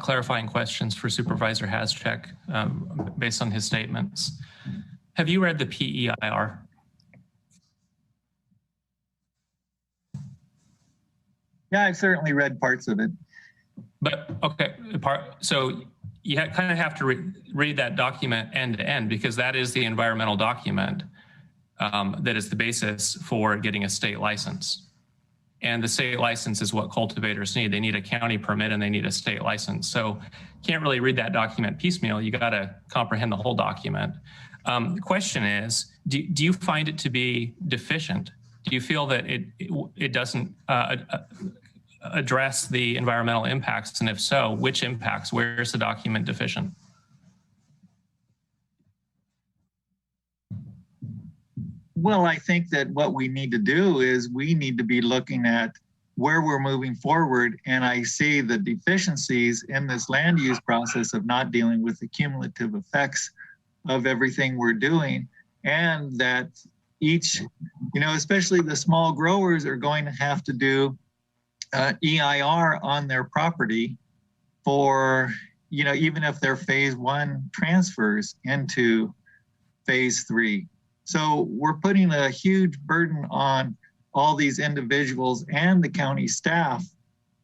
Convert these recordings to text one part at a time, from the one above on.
clarifying questions for Supervisor Haschek based on his statements. Have you read the PEIR? Yeah, I've certainly read parts of it. But okay, so you kind of have to read that document end to end, because that is the environmental document that is the basis for getting a state license. And the state license is what cultivators need. They need a county permit and they need a state license. So you can't really read that document piecemeal. You got to comprehend the whole document. The question is, do you find it to be deficient? Do you feel that it doesn't address the environmental impacts? And if so, which impacts? Where is the document deficient? Well, I think that what we need to do is we need to be looking at where we're moving forward. And I see the deficiencies in this land use process of not dealing with the cumulative effects of everything we're doing. And that each, especially the small growers are going to have to do EIR on their property for, even if their phase 1 transfers into phase 3. So we're putting a huge burden on all these individuals and the county staff,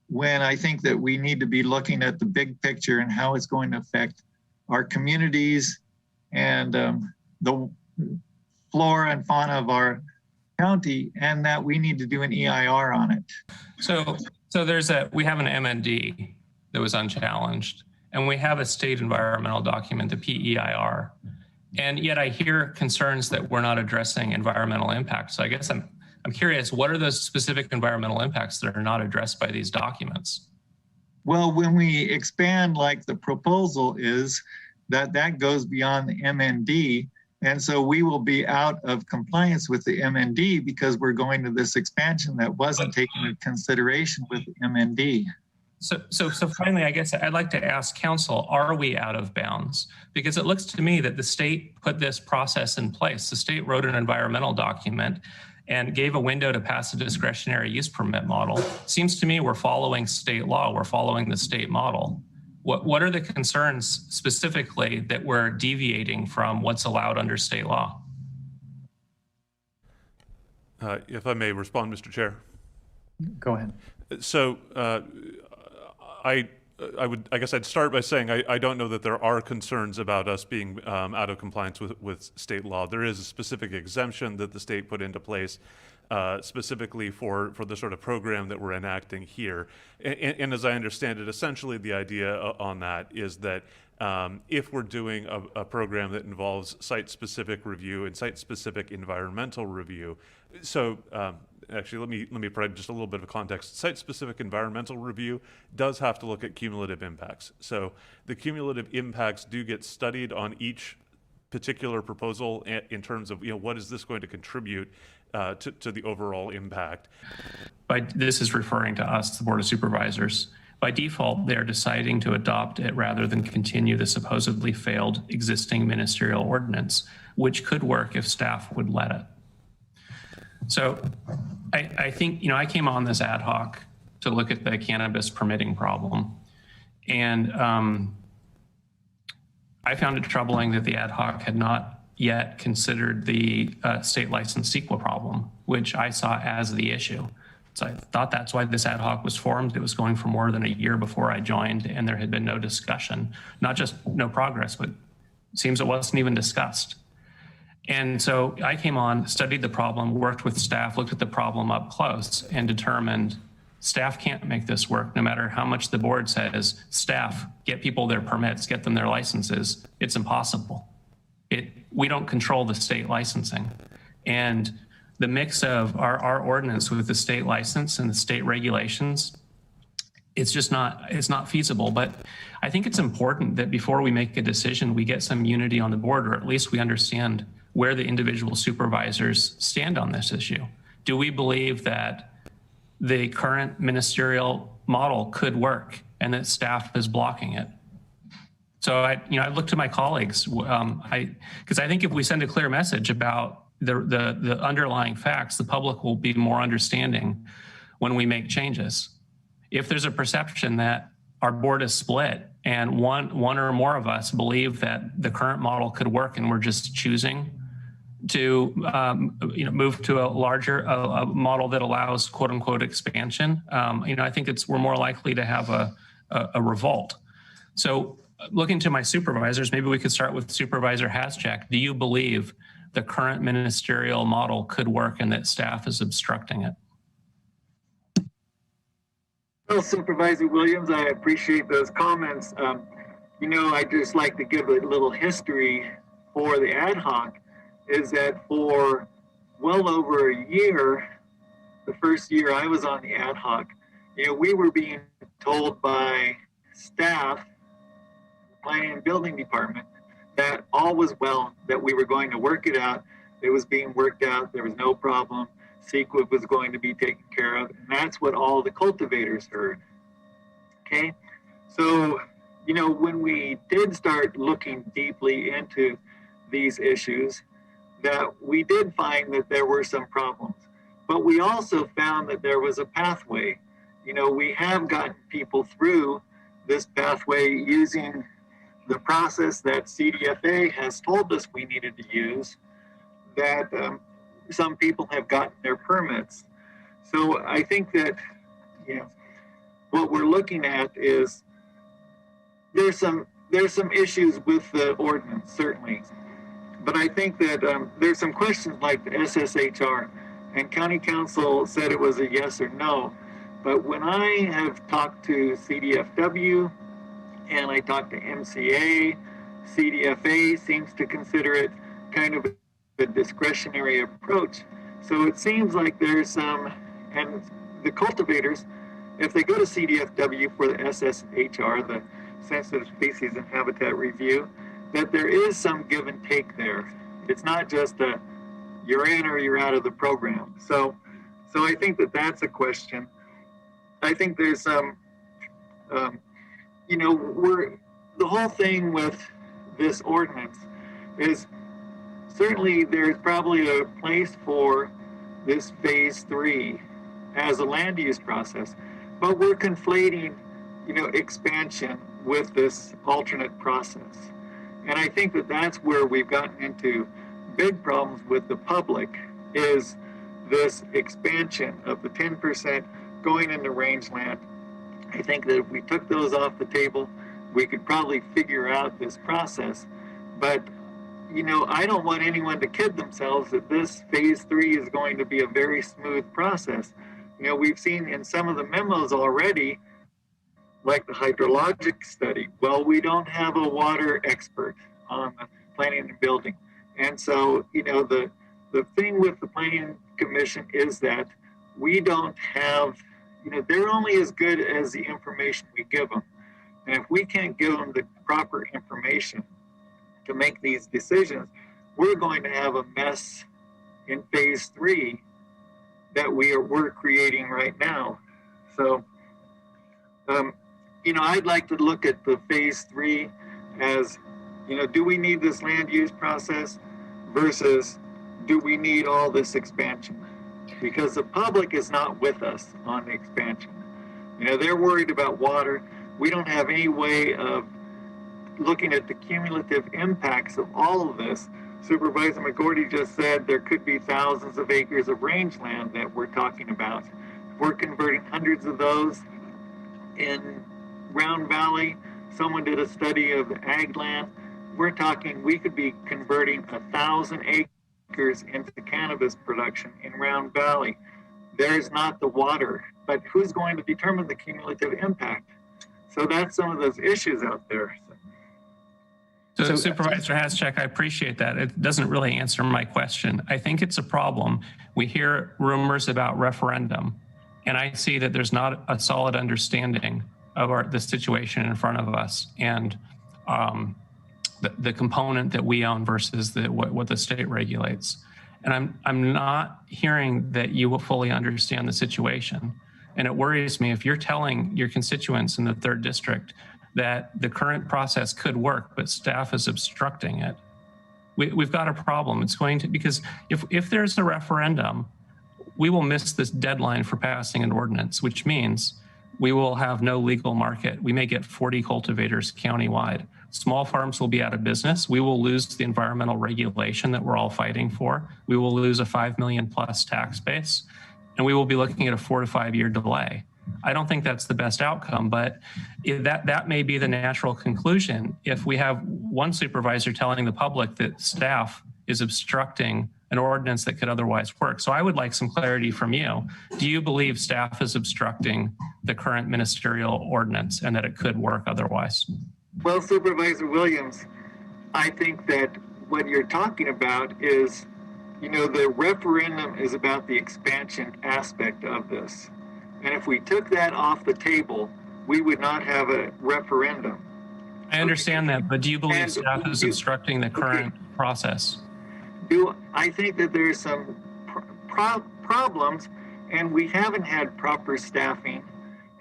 when I think that we need to be looking at the big picture and how it's going to affect our communities and the flora and fauna of our county, and that we need to do an EIR on it. So we have an MND that was unchallenged, and we have a state environmental document, the PEIR. And yet I hear concerns that we're not addressing environmental impacts. So I guess I'm curious, what are those specific environmental impacts that are not addressed by these documents? Well, when we expand, like the proposal is, that goes beyond the MND. And so we will be out of compliance with the MND because we're going to this expansion that wasn't taken into consideration with the MND. So finally, I guess I'd like to ask council, are we out of bounds? Because it looks to me that the state put this process in place. The state wrote an environmental document and gave a window to pass a discretionary use permit model. Seems to me we're following state law. We're following the state model. What are the concerns specifically that we're deviating from what's allowed under state law? If I may respond, Mr. Chair. Go ahead. So I guess I'd start by saying I don't know that there are concerns about us being out of compliance with state law. There is a specific exemption that the state put into place specifically for the sort of program that we're enacting here. And as I understand it, essentially the idea on that is that if we're doing a program that involves site-specific review and site-specific environmental review, so actually, let me provide just a little bit of context. Site-specific environmental review does have to look at cumulative impacts. So the cumulative impacts do get studied on each particular proposal in terms of what is this going to contribute to the overall impact. This is referring to us, the Board of Supervisors. By default, they're deciding to adopt it rather than continue the supposedly failed existing ministerial ordinance, which could work if staff would let it. So I think, I came on this ad hoc to look at the cannabis permitting problem. And I found it troubling that the ad hoc had not yet considered the state license CEQA problem, which I saw as the issue. So I thought that's why this ad hoc was formed. It was going for more than a year before I joined, and there had been no discussion, not just no progress, but it seems it wasn't even discussed. And so I came on, studied the problem, worked with staff, looked at the problem up close, and determined staff can't make this work no matter how much the board says, staff, get people their permits, get them their licenses. It's impossible. We don't control the state licensing. And the mix of our ordinance with the state license and the state regulations, it's not feasible. But I think it's important that before we make a decision, we get some unity on the board, or at least we understand where the individual supervisors stand on this issue. Do we believe that the current ministerial model could work and that staff is blocking it? So I looked to my colleagues, because I think if we send a clear message about the underlying facts, the public will be more understanding when we make changes. If there's a perception that our board is split, and one or more of us believe that the current model could work, and we're just choosing to move to a larger a model that allows quote unquote expansion, I think we're more likely to have a revolt. So looking to my supervisors, maybe we could start with Supervisor Haschak. Do you believe the current ministerial model could work and that staff is obstructing it? Well, Supervisor Williams, I appreciate those comments. I'd just like to give a little history for the ad hoc, is that for well over a year, the first year I was on the ad hoc, we were being told by staff, planning and building department, that all was well, that we were going to work it out. It was being worked out. There was no problem. CEQA was going to be taken care of. And that's what all the cultivators heard. Okay. So, when we did start looking deeply into these issues, that we did find that there were some problems, but we also found that there was a pathway. We have gotten people through this pathway using the process that CDFA has told us we needed to use, that some people have gotten their permits. So I think that, what we're looking at is there's some issues with the ordinance, certainly. But I think that there's some questions like the SSHR, and County Council said it was a yes or no. But when I have talked to CDFW and I talked to MCA, CDFA seems to consider it kind of a discretionary approach. So it seems like there's some, and the cultivators, if they go to CDFW for the SSHR, the Sensitive Species and Habitat Review, that there is some give and take there. It's not just you're in or you're out of the program. So I think that that's a question. I think there's some, the whole thing with this ordinance is certainly there's probably a place for this phase 3 as a land use process, but we're conflating, expansion with this alternate process. And I think that that's where we've gotten into big problems with the public, is this expansion of the 10% going into rangeland. I think that if we took those off the table, we could probably figure out this process. But, I don't want anyone to kid themselves that this phase 3 is going to be a very smooth process. We've seen in some of the memos already, like the hydrologic study, well, we don't have a water expert on the planning and building. And so, the thing with the Planning Commission is that we don't have, they're only as good as the information we give them. And if we can't give them the proper information to make these decisions, we're going to have a mess in phase 3 that we're creating right now. So, I'd like to look at the phase 3 as, do we need this land use process versus do we need all this expansion? Because the public is not with us on the expansion. They're worried about water. We don't have any way of looking at the cumulative impacts of all of this. Supervisor McGordy just said there could be thousands of acres of rangeland that we're talking about. We're converting hundreds of those in Round Valley. Someone did a study of the ag land. We're talking, we could be converting 1,000 acres into cannabis production in Round Valley. There's not the water, but who's going to determine the cumulative impact? So that's some of those issues out there. So Supervisor Haschak, I appreciate that. It doesn't really answer my question. I think it's a problem. We hear rumors about referendum, and I see that there's not a solid understanding of the situation in front of us and the component that we own versus what the state regulates. And I'm not hearing that you will fully understand the situation. And it worries me if you're telling your constituents in the 3rd district that the current process could work, but staff is obstructing it. We've got a problem. It's going to, because if there's a referendum, we will miss this deadline for passing an ordinance, which means we will have no legal market. We may get 40 cultivators countywide. Small farms will be out of business. We will lose the environmental regulation that we're all fighting for. We will lose a 5 million plus tax base, and we will be looking at a 4 to 5 year delay. I don't think that's the best outcome, but that may be the natural conclusion if we have one supervisor telling the public that staff is obstructing an ordinance that could otherwise work. So I would like some clarity from you. Do you believe staff is obstructing the current ministerial ordinance and that it could work otherwise? Well, Supervisor Williams, I think that what you're talking about is, the referendum is about the expansion aspect of this. And if we took that off the table, we would not have a referendum. I understand that, but do you believe staff is obstructing the current process? I think that there's some problems, and we haven't had proper staffing,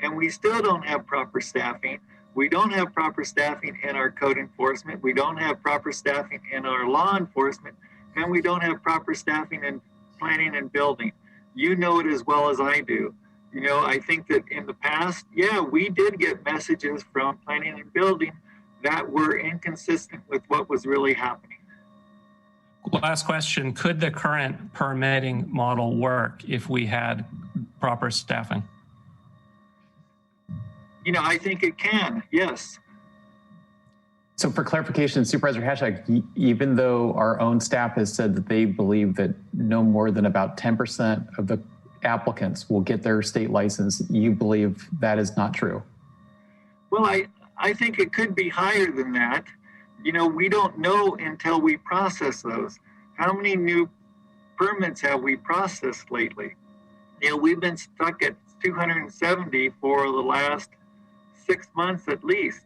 and we still don't have proper staffing. We don't have proper staffing in our code enforcement. We don't have proper staffing in our law enforcement, and we don't have proper staffing in planning and building. You know it as well as I do. I think that in the past, we did get messages from planning and building that were inconsistent with what was really happening. Last question, could the current permitting model work if we had proper staffing? I think it can, yes. So for clarification, Supervisor Hashak, even though our own staff has said that they believe that no more than about 10% of the applicants will get their state license, you believe that is not true? Well, I think it could be higher than that. We don't know until we process those. How many new permits have we processed lately? We've been stuck at 270 for the last 6 months at least.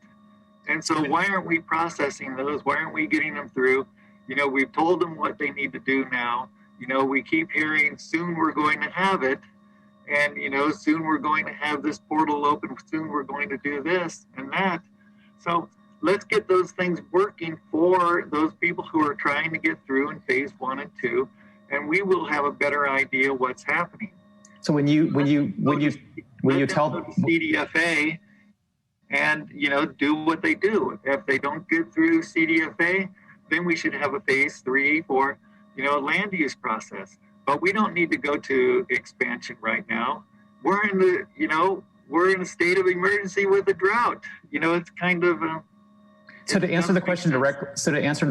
And so why aren't we processing those? Why aren't we getting them through? We've told them what they need to do now. We keep hearing soon we're going to have it. And, soon we're going to have this portal open. Soon we're going to do this and that. So let's get those things working for those people who are trying to get through in phase 1 and 2, and we will have a better idea what's happening. So when you tell CDFA and do what they do. If they don't get through CDFA, then we should have a phase 3 for land use process. But we don't need to go to expansion right now. We're in a state of emergency with a drought. It's kind of. So to answer the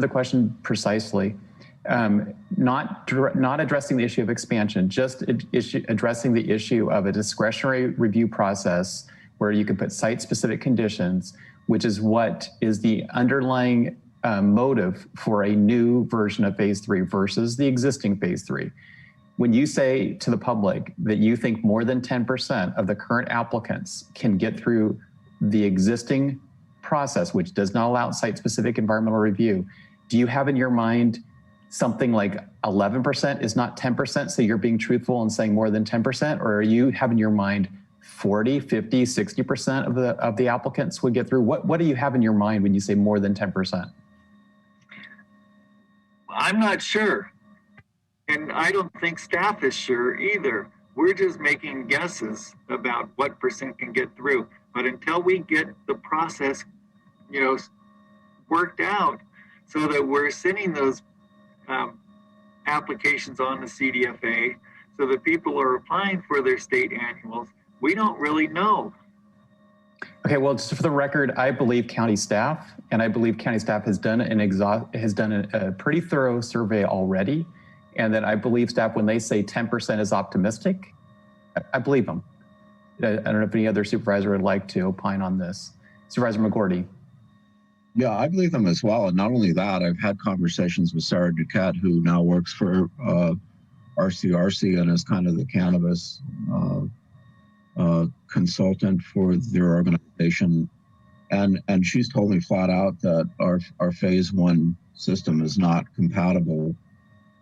question precisely, not addressing the issue of expansion, just addressing the issue of a discretionary review process where you can put site-specific conditions, which is what is the underlying motive for a new version of phase 3 versus the existing phase 3. When you say to the public that you think more than 10% of the current applicants can get through the existing process, which does not allow site-specific environmental review, do you have in your mind something like 11% is not 10%, so you're being truthful and saying more than 10%, or are you having in your mind 40, 50, 60% of the applicants would get through? What do you have in your mind when you say more than 10%? I'm not sure. And I don't think staff is sure either. We're just making guesses about what percent can get through. But until we get the process, worked out so that we're sending those applications on the CDFA so that people are applying for their state annuals, we don't really know. Okay, well, just for the record, I believe county staff, and I believe county staff has done a pretty thorough survey already, and that I believe staff, when they say 10% is optimistic, I believe them. I don't know if any other supervisor would like to opine on this. Supervisor McGordy. Yeah, I believe them as well. And not only that, I've had conversations with Sarah Duquette, who now works for RCRC and is kind of the cannabis consultant for their organization. And she's told me flat out that our phase 1 system is not compatible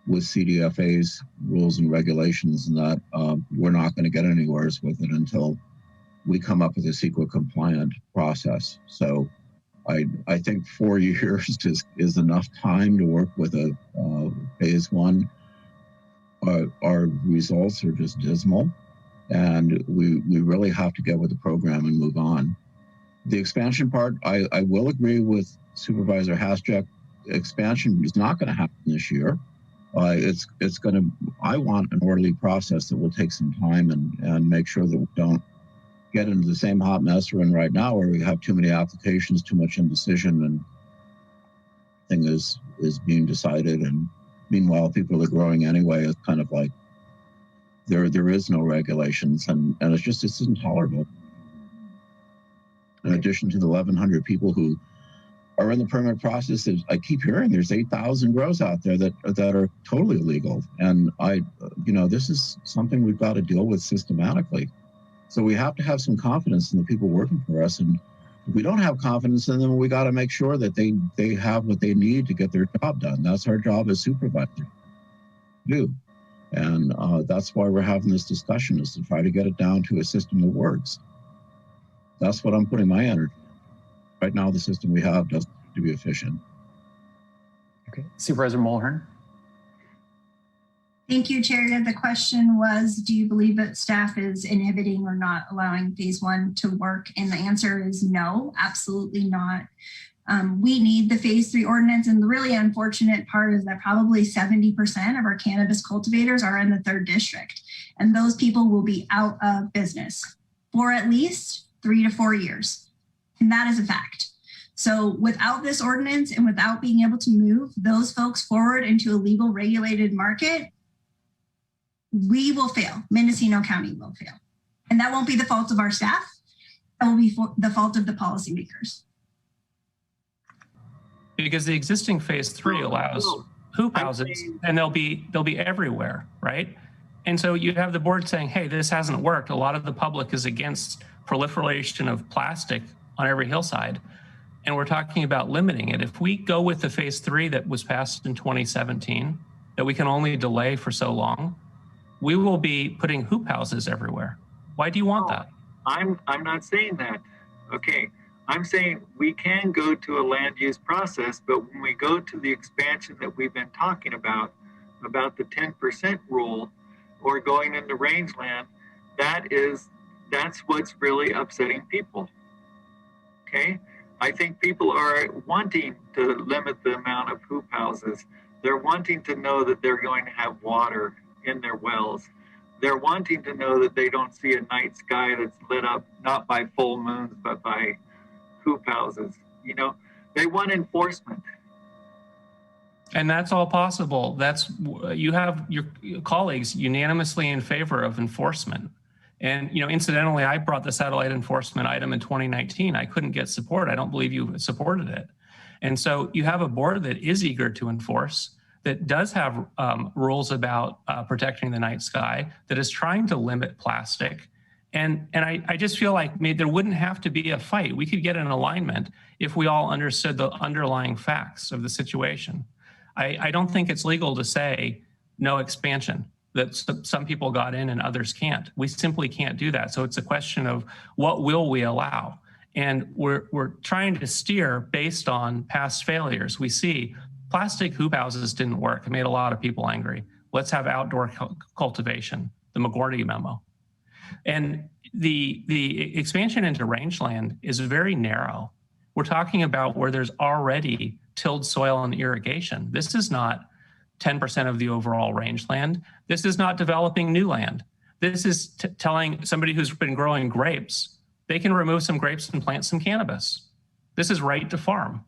with CDFA's rules and regulations, and that we're not going to get anywhere with it until we come up with a CEQA compliant process. So I think 4 years is enough time to work with a phase 1. Our results are just dismal, And we really have to get with the program and move on. The expansion part, I will agree with Supervisor Haschek. Expansion is not going to happen this year. It's going to, I want an orderly process that will take some time and make sure that we don't get into the same hot mess we're in right now, where we have too many applications, too much indecision, and thing is being decided. And meanwhile, people are growing anyway. It's kind of like there is no regulations, and it's intolerable. In addition to the 1,100 people who are in the permit process, I keep hearing there's 8,000 grows out there that are totally illegal. And this is something we've got to deal with systematically. So we have to have some confidence in the people working for us. And if we don't have confidence in them, we got to make sure that they have what they need to get their job done. That's our job as supervisors to do. And that's why we're having this discussion, is to try to get it down to a system that works. That's what I'm putting my energy in. Right now, the system we have doesn't seem to be efficient. Okay, Supervisor Mulhern. Thank you, Chair. The question was, do you believe that staff is inhibiting or not allowing phase 1 to work? And the answer is no, absolutely not. We need the phase 3 ordinance. And the really unfortunate part is that probably 70% of our cannabis cultivators are in the 3rd district. And those people will be out of business for at least 3 to 4 years. And that is a fact. So without this ordinance and without being able to move those folks forward into a legal regulated market, we will fail. Mendocino County will fail. And that won't be the fault of our staff. That will be the fault of the policymakers. Because the existing phase 3 allows hoop houses, and they'll be everywhere, right? And so you have the board saying, hey, this hasn't worked. A lot of the public is against proliferation of plastic on every hillside. And we're talking about limiting it. If we go with the phase 3 that was passed in 2017, that we can only delay for so long, we will be putting hoop houses everywhere. Why do you want that? I'm not saying that. Okay. I'm saying we can go to a land use process, but when we go to the expansion that we've been talking about the 10% rule or going into rangeland, that's what's really upsetting people. Okay. I think people are wanting to limit the amount of hoop houses. They're wanting to know that they're going to have water in their wells. They're wanting to know that they don't see a night sky that's lit up not by full moons, but by hoop houses. They want enforcement. And that's all possible. You have your colleagues unanimously in favor of enforcement. And, incidentally, I brought the satellite enforcement item in 2019. I couldn't get support. I don't believe you supported it. And so you have a board that is eager to enforce, that does have rules about protecting the night sky, that is trying to limit plastic. And I just feel like maybe there wouldn't have to be a fight. We could get an alignment if we all understood the underlying facts of the situation. I don't think it's legal to say no expansion, that some people got in and others can't. We simply can't do that. So it's a question of what will we allow? And we're trying to steer based on past failures. We see plastic hoop houses didn't work. It made a lot of people angry. Let's have outdoor cultivation, the McGordy memo. And the expansion into rangeland is very narrow. We're talking about where there's already tilled soil and irrigation. This is not 10% of the overall rangeland. This is not developing new land. This is telling somebody who's been growing grapes, they can remove some grapes and plant some cannabis. This is right to farm.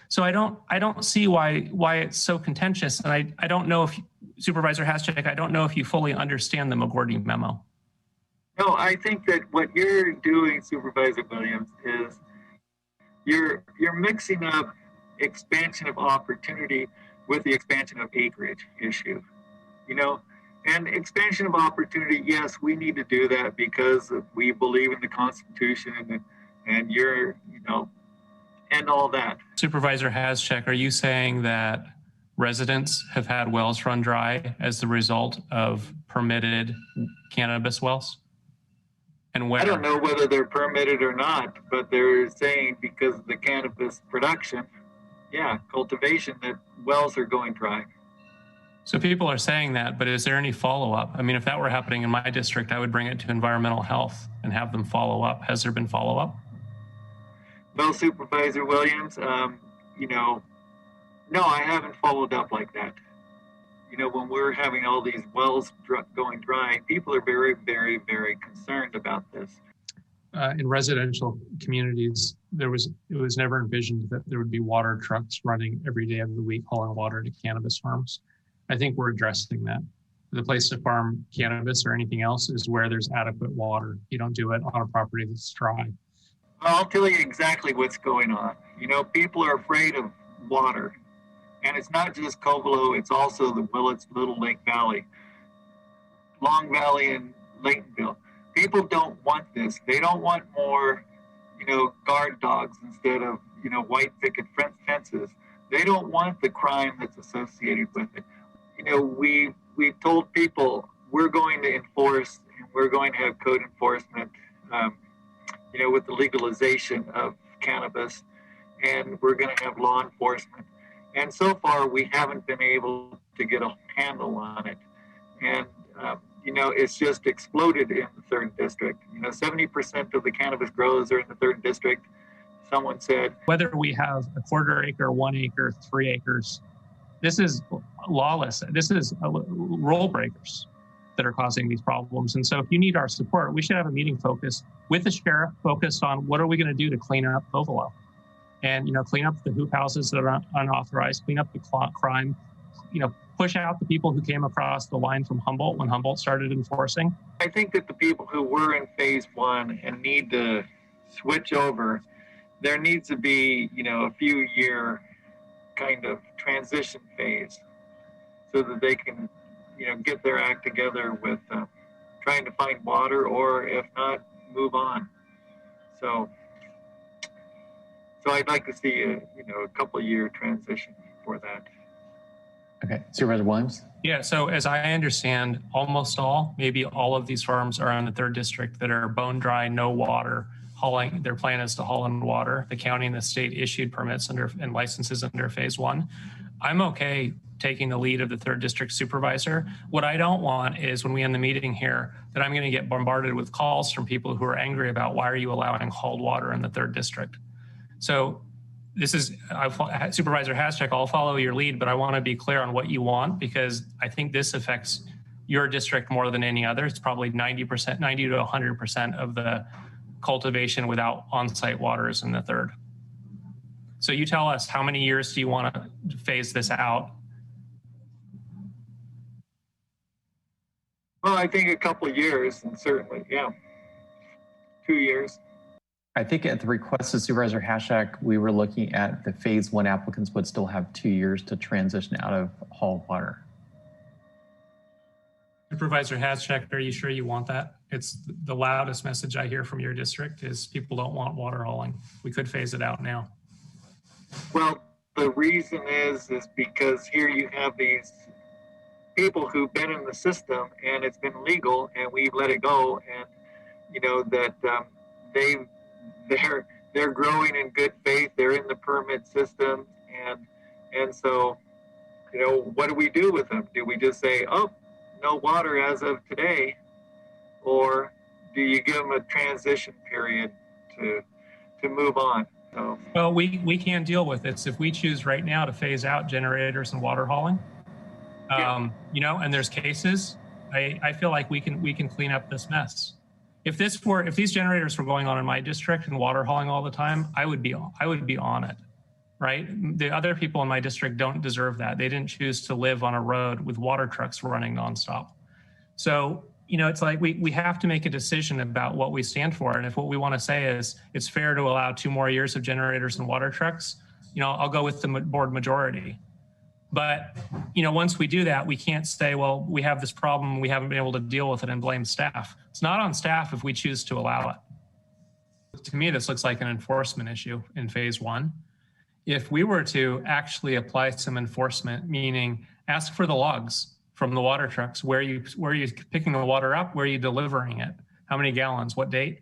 So I don't see why it's so contentious. And I don't know if, Supervisor Haschek, I don't know if you fully understand the McGordy memo. No, I think that what you're doing, Supervisor Williams, is you're mixing up expansion of opportunity with the expansion of acreage issue, and expansion of opportunity. Yes, we need to do that because we believe in the Constitution and and all that. Supervisor Haschek, are you saying that residents have had wells run dry as the result of permitted cannabis wells? And where? I don't know whether they're permitted or not, but they're saying because of the cannabis production, cultivation, that wells are going dry. So people are saying that, but is there any follow-up? I mean, if that were happening in my district, I would bring it to environmental health and have them follow up. Has there been follow-up? Well, Supervisor Williams, no, I haven't followed up like that. When we're having all these wells going dry, people are very, very, very concerned about this. In residential communities, it was never envisioned that there would be water trucks running every day of the week hauling water to cannabis farms. I think we're addressing that. The place to farm cannabis or anything else is where there's adequate water. You don't do it on a property that's dry. I'll tell you exactly what's going on. People are afraid of water. And it's not just Covelo, it's also the Willits, Little Lake Valley, Long Valley, and Laytonville. People don't want this. They don't want more, guard dogs instead of, white picket fences. They don't want the crime that's associated with it. We've told people we're going to enforce and we're going to have code enforcement, with the legalization of cannabis, and we're going to have law enforcement. And so far, we haven't been able to get a handle on it. And, it's just exploded in the 3rd district. 70% of the cannabis growers are in the 3rd district. Someone said, whether we have a 1/4 acre, 1 acre, 3 acres, this is lawless. This is rule breakers that are causing these problems. And so if you need our support, we should have a meeting focused with the sheriff focused on what are we going to do to clean up Covelo. And, clean up the hoop houses that are unauthorized, clean up the crime, push out the people who came across the line from Humboldt when Humboldt started enforcing. I think that the people who were in phase 1 and need to switch over, there needs to be, a few year kind of transition phase so that they can, get their act together with trying to find water, or if not, move on. So I'd like to see a couple of year transition for that. Okay, Supervisor Williams? Yeah, so as I understand, almost all, maybe all of these farms are in the 3rd district that are bone dry, no water, hauling. Their plan is to haul in water. The county and the state issued permits and licenses under phase 1. I'm okay taking the lead of the 3rd district supervisor. What I don't want is when we end the meeting here, that I'm going to get bombarded with calls from people who are angry about why are you allowing hauled water in the 3rd district. So this is, Supervisor Haschek, I'll follow your lead, but I want to be clear on what you want, because I think this affects your district more than any other. It's probably 90%, 90 to 100% of the cultivation without on-site waters in the 3rd. So you tell us, how many years do you want to phase this out? Well, I think a couple of years, and certainly, 2 years. I think at the request of Supervisor Haschek, we were looking at the phase 1 applicants would still have 2 years to transition out of hauled water. Supervisor Haschek, are you sure you want that? It's the loudest message I hear from your district is people don't want water hauling. We could phase it out now. Well, the reason is because here you have these people who've been in the system and it's been legal and we've let it go, and they're growing in good faith. They're in the permit system, and so what do we do with them? Do we just say, oh, no water as of today, or do you give them a transition period to move on? So, well, we can deal with it. If we choose right now to phase out generators and water hauling, and there's cases, I feel like we can clean up this mess. If these generators were going on in my district and water hauling all the time, I would be on it, right? The other people in my district don't deserve that. They didn't choose to live on a road with water trucks running nonstop. So, it's like we have to make a decision about what we stand for. And if what we want to say is it's fair to allow 2 more years of generators and water trucks, I'll go with the board majority. But, once we do that, we can't say, well, we have this problem, we haven't been able to deal with it, and blame staff. It's not on staff if we choose to allow it. To me, this looks like an enforcement issue in phase 1. If we were to actually apply some enforcement, meaning ask for the logs from the water trucks, where are you picking the water up? Where are you delivering it? How many gallons? What date?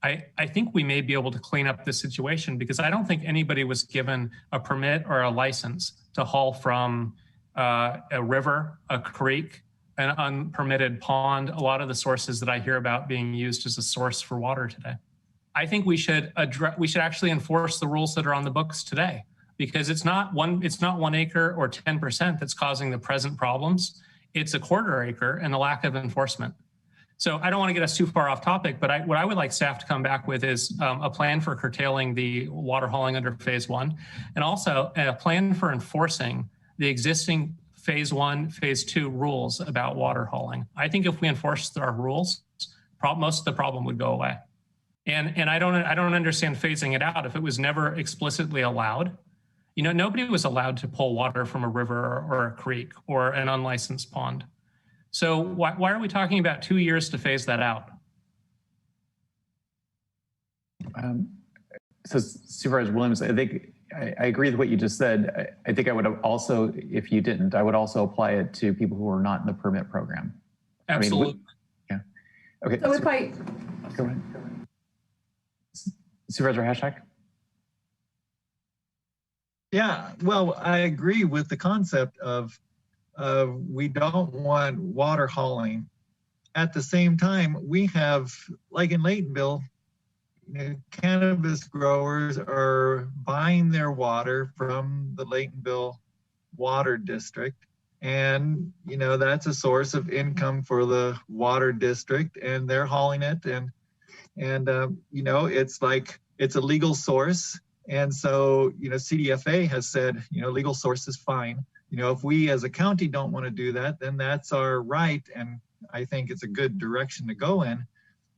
I think we may be able to clean up this situation, because I don't think anybody was given a permit or a license to haul from a river, a creek, an unpermitted pond, a lot of the sources that I hear about being used as a source for water today. I think we should actually enforce the rules that are on the books today, because it's not 1 acre or 10% that's causing the present problems. It's a quarter acre and the lack of enforcement. So I don't want to get us too far off topic, but what I would like staff to come back with is a plan for curtailing the water hauling under phase 1, and also a plan for enforcing the existing phase 1, phase 2 rules about water hauling. I think if we enforced our rules, most of the problem would go away. And I don't understand phasing it out if it was never explicitly allowed. You know, nobody was allowed to pull water from a river or a creek or an unlicensed pond. So why are we talking about 2 years to phase that out? So Supervisor Williams, I think I agree with what you just said. I think I would have also, if you didn't, I would also apply it to people who are not in the permit program. Absolutely. Yeah. Okay. So if I, Go ahead. Supervisor Hashak? Yeah, well, I agree with the concept of we don't want water hauling. At the same time, we have, like in Laytonville, cannabis growers are buying their water from the Laytonville Water District. And, that's a source of income for the water district, and they're hauling it. And it's a legal source. And so, CDFA has said, legal source is fine. If we as a county don't want to do that, then that's our right. And I think it's a good direction to go in.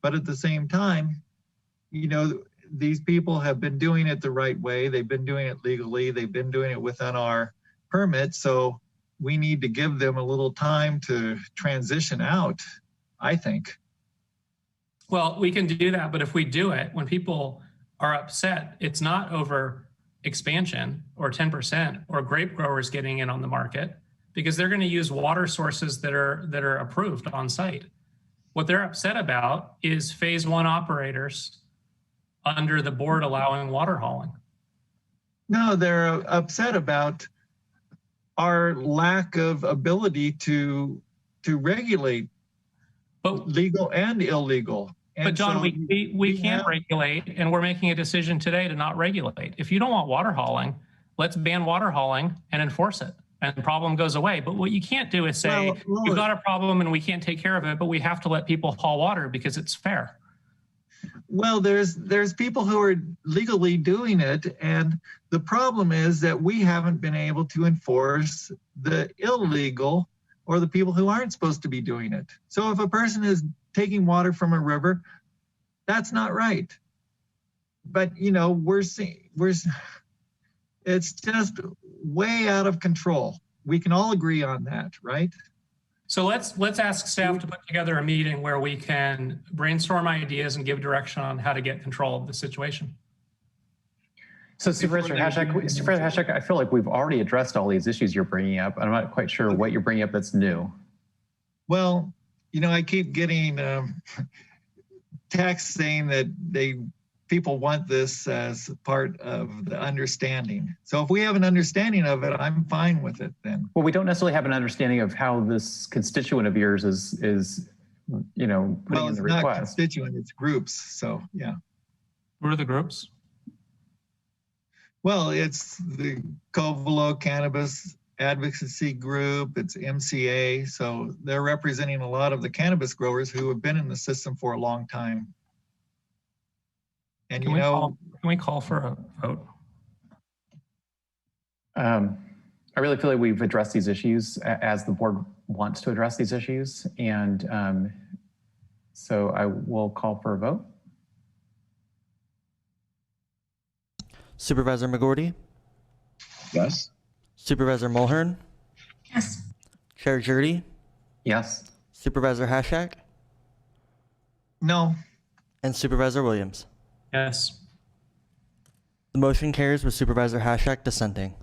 But at the same time, these people have been doing it the right way. They've been doing it legally. They've been doing it within our permit. So we need to give them a little time to transition out, I think. Well, we can do that, but if we do it, when people are upset, it's not over expansion or 10% or grape growers getting in on the market, because they're going to use water sources that are approved on site. What they're upset about is phase 1 operators under the board allowing water hauling. No, they're upset about our lack of ability to regulate legal and illegal. But John, so we can't regulate, and we're making a decision today to not regulate. If you don't want water hauling, let's ban water hauling and enforce it, and the problem goes away. But what you can't do is say, we've got a problem and we can't take care of it, but we have to let people haul water because it's fair. Well, there's people who are legally doing it, and the problem is that we haven't been able to enforce the illegal or the people who aren't supposed to be doing it. So if a person is taking water from a river, that's not right. But it's just way out of control. We can all agree on that, right? So let's ask staff to put together a meeting where we can brainstorm ideas and give direction on how to get control of the situation. So Supervisor Hashak, I feel like we've already addressed all these issues you're bringing up. I'm not quite sure what you're bringing up that's new. Well, I keep getting texts saying that people want this as part of the understanding. So if we have an understanding of it, I'm fine with it then. Well, we don't necessarily have an understanding of how this constituent of yours is putting in the request. It's not constituent, it's groups. So yeah. What are the groups? Well, it's the Covelo Cannabis Advocacy Group, it's MCA. So they're representing a lot of the cannabis growers who have been in the system for a long time. And can we call for a vote? I really feel like we've addressed these issues as the board wants to address these issues. And so I will call for a vote. Supervisor McGordy? Yes. Supervisor Mulhern? Yes. Chair Jurdy? Yes. Supervisor Hashak? No. And Supervisor Williams? Yes. The motion carries with Supervisor Hashak dissenting.